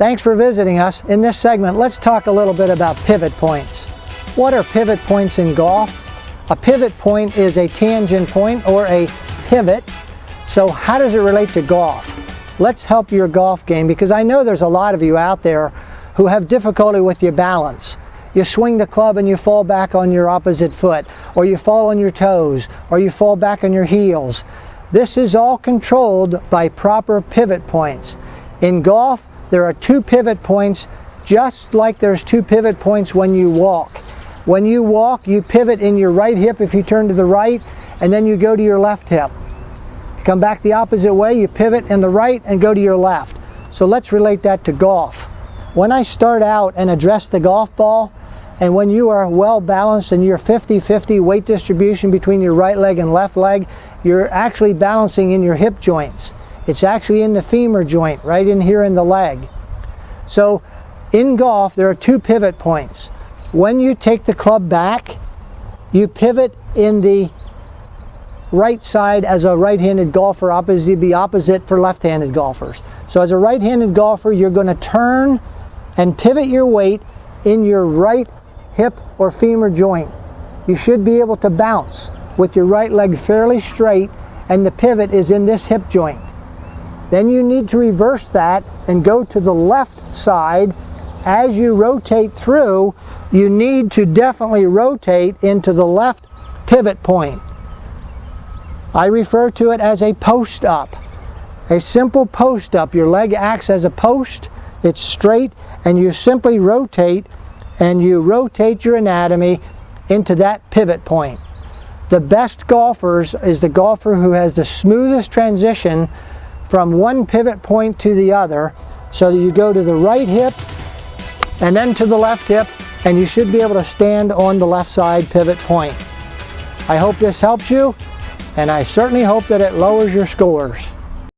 Thanks for visiting us. In this segment, let's talk a little bit about pivot points. What are pivot points in golf? A pivot point is a tangent point or a pivot. So how does it relate to golf? Let's help your golf game, because I know there's a lot of you out there who have difficulty with your balance. You swing the club and you fall back on your opposite foot, or you fall on your toes, or you fall back on your heels. This is all controlled by proper pivot points. In golf, there are 2 pivot points, just like there's 2 pivot points when you walk. When you walk, you pivot in your right hip if you turn to the right, and then you go to your left hip. Come back the opposite way, you pivot in the right and go to your left. So let's relate that to golf. When I start out and address the golf ball, and when you are well balanced and you're 50-50 weight distribution between your right leg and left leg, you're actually balancing in your hip joints. It's actually in the femur joint, right in here in the leg. So in golf, there are 2 pivot points. When you take the club back, you pivot in the right side as a right-handed golfer, opposite for left-handed golfers. So as a right-handed golfer, you're going to turn and pivot your weight in your right hip or femur joint. You should be able to bounce with your right leg fairly straight, and the pivot is in this hip joint. Then you need to reverse that and go to the left side. As you rotate through, you need to definitely rotate into the left pivot point. I refer to it as a post up. A simple post up. Your leg acts as a post. It's straight, and you simply rotate, and you rotate your anatomy into that pivot point. The best golfers is the golfer who has the smoothest transition from one pivot point to the other, so that you go to the right hip and then to the left hip, and you should be able to stand on the left side pivot point. I hope this helps you, and I certainly hope that it lowers your scores.